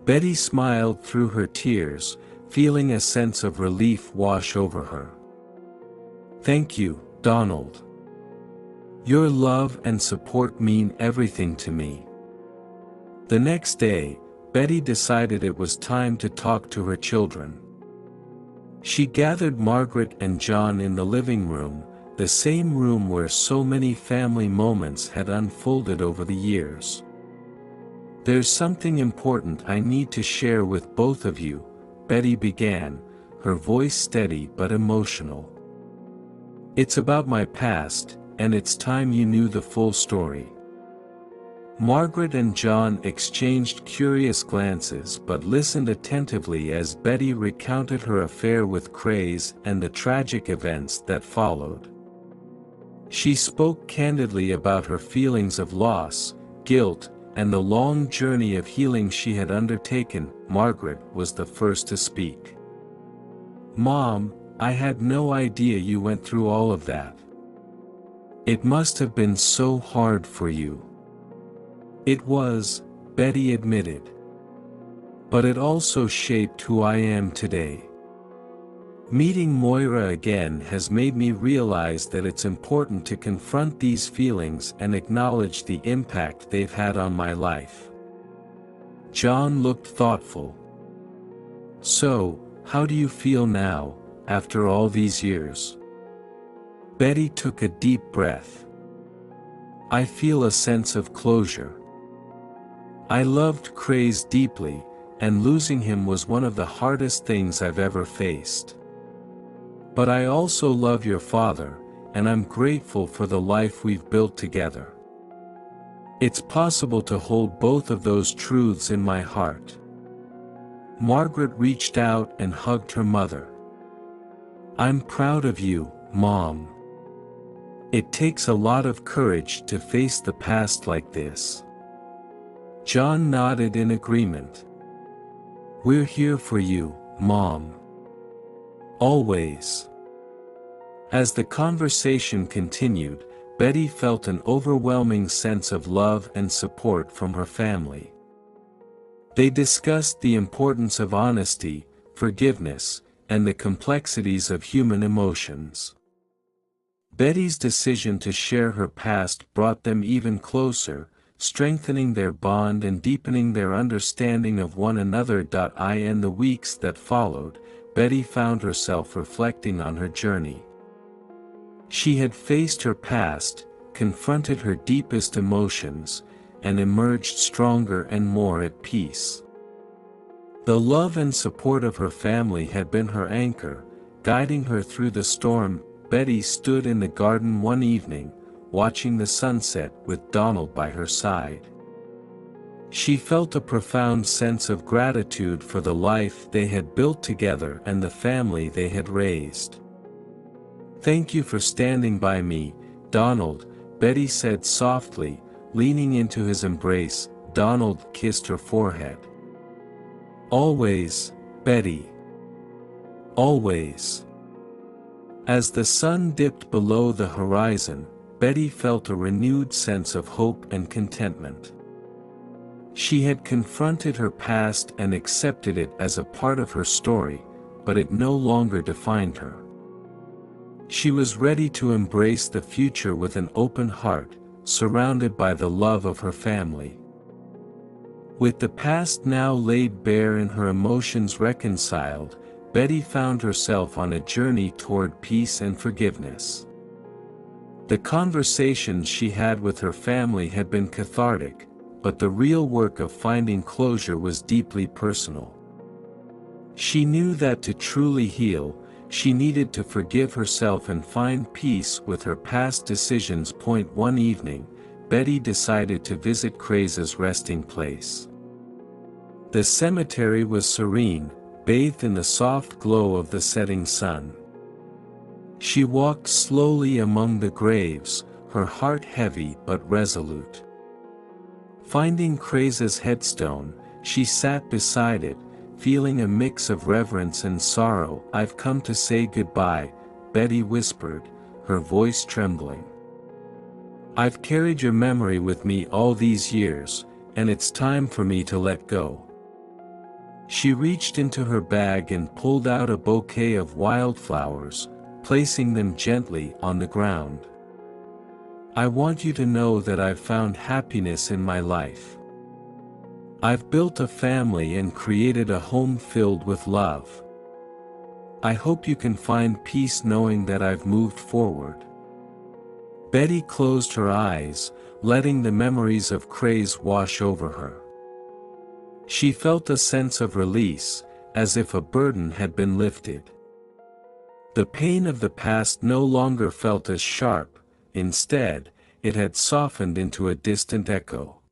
Betty smiled through her tears, feeling a sense of relief wash over her. "Thank you, Donald. Your love and support mean everything to me." The next day, Betty decided it was time to talk to her children. She gathered Margaret and John in the living room, the same room where so many family moments had unfolded over the years. "There's something important I need to share with both of you," Betty began, her voice steady but emotional. "It's about my past, and it's time you knew the full story." Margaret and John exchanged curious glances but listened attentively as Betty recounted her affair with Craze and the tragic events that followed. She spoke candidly about her feelings of loss, guilt, and the long journey of healing she had undertaken. Margaret was the first to speak. "Mom, I had no idea you went through all of that. It must have been so hard for you." "It was," Betty admitted. "But it also shaped who I am today. Meeting Moira again has made me realize that it's important to confront these feelings and acknowledge the impact they've had on my life." John looked thoughtful. "So, how do you feel now, after all these years?" Betty took a deep breath. "I feel a sense of closure. I loved Craze deeply, and losing him was one of the hardest things I've ever faced. But I also love your father, and I'm grateful for the life we've built together. It's possible to hold both of those truths in my heart." Margaret reached out and hugged her mother. "I'm proud of you, Mom. It takes a lot of courage to face the past like this." John nodded in agreement. "We're here for you, Mom. Always." As the conversation continued, Betty felt an overwhelming sense of love and support from her family. They discussed the importance of honesty, forgiveness, and the complexities of human emotions. Betty's decision to share her past brought them even closer, strengthening their bond and deepening their understanding of one another. In the weeks that followed, Betty found herself reflecting on her journey. She had faced her past, confronted her deepest emotions, and emerged stronger and more at peace. The love and support of her family had been her anchor, guiding her through the storm. Betty stood in the garden one evening, watching the sunset with Donald by her side. She felt a profound sense of gratitude for the life they had built together and the family they had raised. "Thank you for standing by me, Donald," Betty said softly, leaning into his embrace. Donald kissed her forehead. "Always, Betty. Always." As the sun dipped below the horizon, Betty felt a renewed sense of hope and contentment. She had confronted her past and accepted it as a part of her story, but it no longer defined her. She was ready to embrace the future with an open heart, surrounded by the love of her family. With the past now laid bare and her emotions reconciled, Betty found herself on a journey toward peace and forgiveness. The conversations she had with her family had been cathartic, but the real work of finding closure was deeply personal. She knew that to truly heal, she needed to forgive herself and find peace with her past decisions. One evening, Betty decided to visit Craze's resting place. The cemetery was serene, bathed in the soft glow of the setting sun. She walked slowly among the graves, her heart heavy but resolute. Finding Craze's headstone, She sat beside it, feeling a mix of reverence and sorrow. "I've come to say goodbye," Betty whispered, her voice trembling. "I've carried your memory with me all these years, and it's time for me to let go." She reached into her bag and pulled out a bouquet of wildflowers, placing them gently on the ground. "I want you to know that I've found happiness in my life. I've built a family and created a home filled with love. I hope you can find peace knowing that I've moved forward." Betty closed her eyes, letting the memories of Craze wash over her. She felt a sense of release, as if a burden had been lifted. The pain of the past no longer felt as sharp. Instead, it had softened into a distant echo.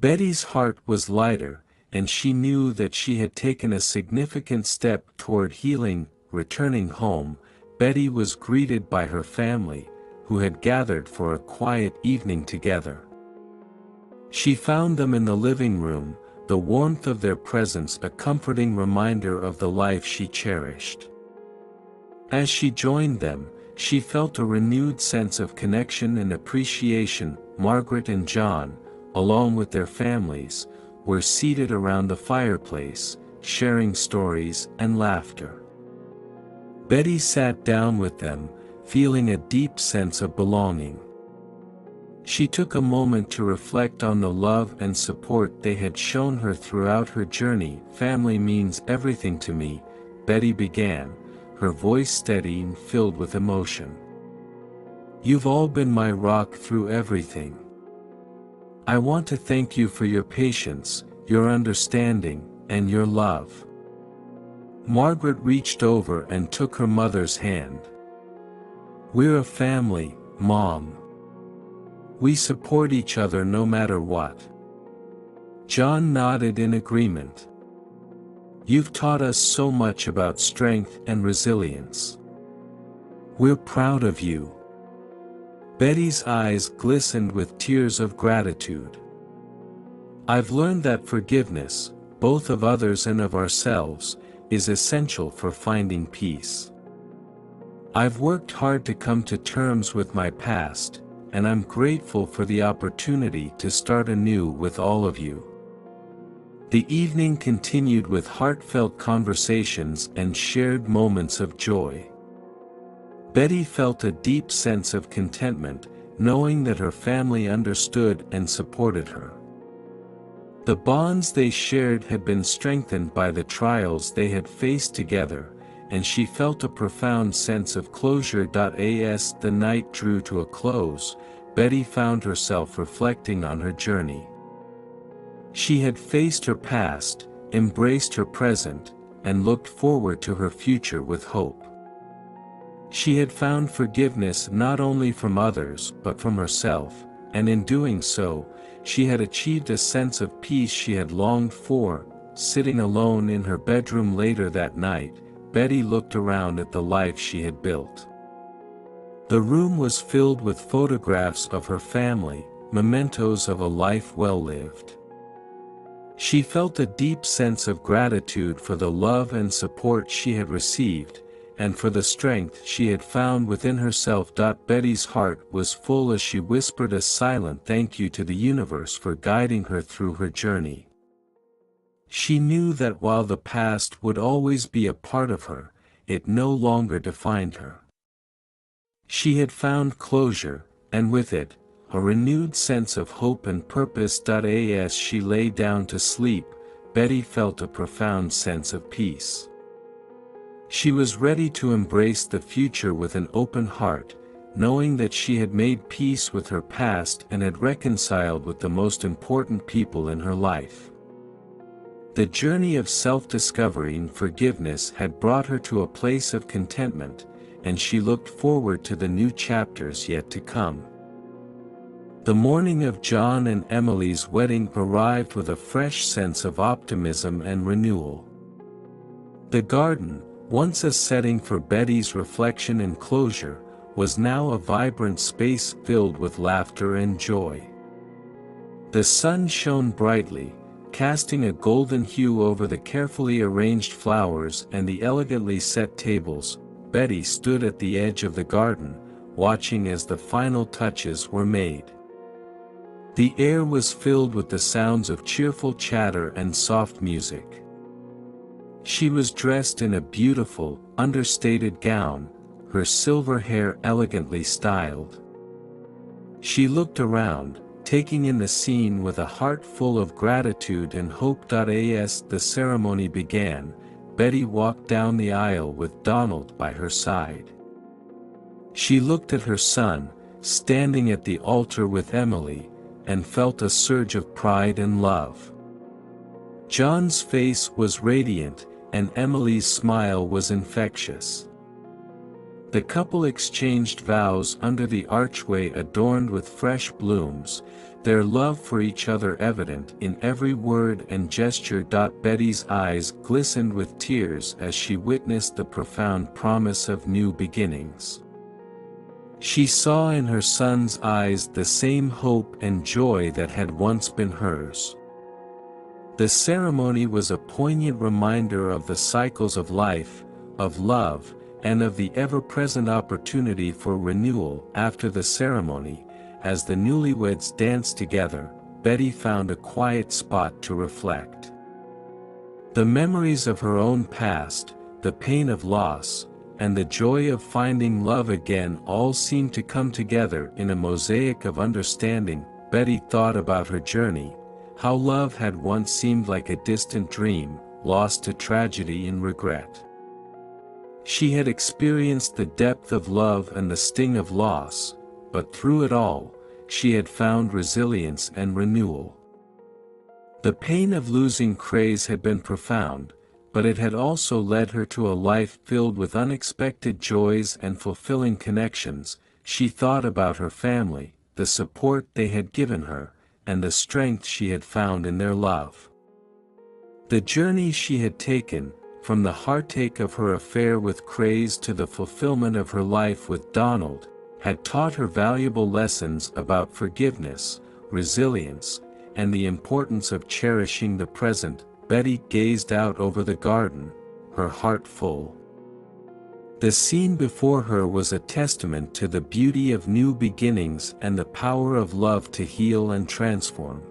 Betty's heart was lighter, and she knew that she had taken a significant step toward healing. Returning home, Betty was greeted by her family, who had gathered for a quiet evening together. She found them in the living room, the warmth of their presence a comforting reminder of the life she cherished. As she joined them, she felt a renewed sense of connection and appreciation. Margaret and John, along with their families, were seated around the fireplace, sharing stories and laughter. Betty sat down with them, feeling a deep sense of belonging. She took a moment to reflect on the love and support they had shown her throughout her journey. "Family means everything to me," Betty began, her voice steady and filled with emotion. "You've all been my rock through everything. I want to thank you for your patience, your understanding, and your love." Margaret reached over and took her mother's hand. "We're a family, Mom. We support each other no matter what." John nodded in agreement. "You've taught us so much about strength and resilience. We're proud of you." Betty's eyes glistened with tears of gratitude. "I've learned that forgiveness, both of others and of ourselves, is essential for finding peace. I've worked hard to come to terms with my past, and I'm grateful for the opportunity to start anew with all of you." The evening continued with heartfelt conversations and shared moments of joy. Betty felt a deep sense of contentment, knowing that her family understood and supported her. The bonds they shared had been strengthened by the trials they had faced together, and she felt a profound sense of closure. As the night drew to a close, Betty found herself reflecting on her journey. She had faced her past, embraced her present, and looked forward to her future with hope. She had found forgiveness not only from others but from herself, and in doing so, she had achieved a sense of peace she had longed for. Sitting alone in her bedroom later that night, Betty looked around at the life she had built. The room was filled with photographs of her family, mementos of a life well lived. She felt a deep sense of gratitude for the love and support she had received, and for the strength she had found within herself. Betty's heart was full as she whispered a silent thank you to the universe for guiding her through her journey. She knew that while the past would always be a part of her, it no longer defined her. She had found closure, and with it, a renewed sense of hope and purpose. As she lay down to sleep, Betty felt a profound sense of peace. She was ready to embrace the future with an open heart, knowing that she had made peace with her past and had reconciled with the most important people in her life. The journey of self-discovery and forgiveness had brought her to a place of contentment, and she looked forward to the new chapters yet to come. The morning of John and Emily's wedding arrived with a fresh sense of optimism and renewal. The garden, once a setting for Betty's reflection and closure, was now a vibrant space filled with laughter and joy. The sun shone brightly, casting a golden hue over the carefully arranged flowers and the elegantly set tables. Betty stood at the edge of the garden, watching as the final touches were made. The air was filled with the sounds of cheerful chatter and soft music. She was dressed in a beautiful, understated gown, her silver hair elegantly styled. She looked around, taking in the scene with a heart full of gratitude and hope. As the ceremony began, Betty walked down the aisle with Donald by her side. She looked at her son, standing at the altar with Emily, and felt a surge of pride and love. John's face was radiant, and Emily's smile was infectious. The couple exchanged vows under the archway adorned with fresh blooms, their love for each other evident in every word and gesture. Betty's eyes glistened with tears as she witnessed the profound promise of new beginnings. She saw in her son's eyes the same hope and joy that had once been hers. The ceremony was a poignant reminder of the cycles of life, of love, and of the ever-present opportunity for renewal. After the ceremony, as the newlyweds danced together, Betty found a quiet spot to reflect. The memories of her own past, the pain of loss, and the joy of finding love again all seemed to come together in a mosaic of understanding. Betty thought about her journey, how love had once seemed like a distant dream, lost to tragedy and regret. She had experienced the depth of love and the sting of loss, but through it all, she had found resilience and renewal. The pain of losing Craze had been profound, but it had also led her to a life filled with unexpected joys and fulfilling connections. She thought about her family, the support they had given her, and the strength she had found in their love. The journey she had taken, from the heartache of her affair with Craze to the fulfillment of her life with Donald, had taught her valuable lessons about forgiveness, resilience, and the importance of cherishing the present. Betty gazed out over the garden, her heart full. The scene before her was a testament to the beauty of new beginnings and the power of love to heal and transform.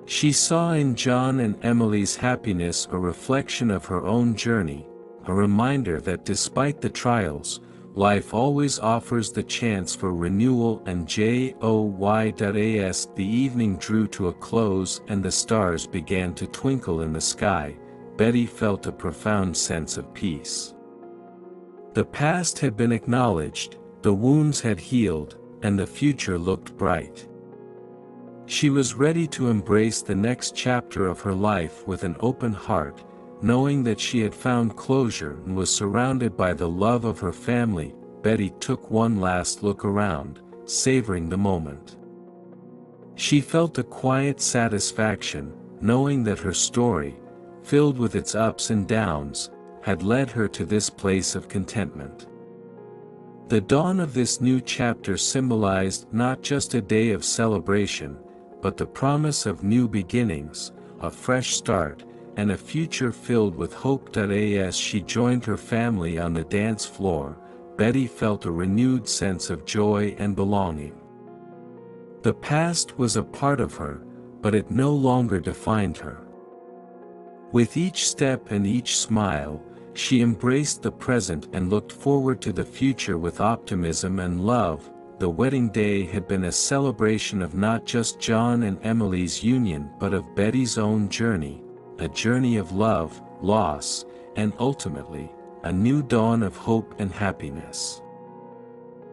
She saw in John and Emily's happiness a reflection of her own journey, a reminder that despite the trials, life always offers the chance for renewal and joy. As the evening drew to a close and the stars began to twinkle in the sky, Betty felt a profound sense of peace. The past had been acknowledged, the wounds had healed, and the future looked bright. She was ready to embrace the next chapter of her life with an open heart, knowing that she had found closure and was surrounded by the love of her family. Betty took one last look around, savoring the moment. She felt a quiet satisfaction, knowing that her story, filled with its ups and downs, had led her to this place of contentment. The dawn of this new chapter symbolized not just a day of celebration, but the promise of new beginnings, a fresh start, and a future filled with hope. As she joined her family on the dance floor, Betty felt a renewed sense of joy and belonging. The past was a part of her, but it no longer defined her. With each step and each smile, she embraced the present and looked forward to the future with optimism and love. The wedding day had been a celebration of not just John and Emily's union but of Betty's own journey, a journey of love, loss, and ultimately, a new dawn of hope and happiness.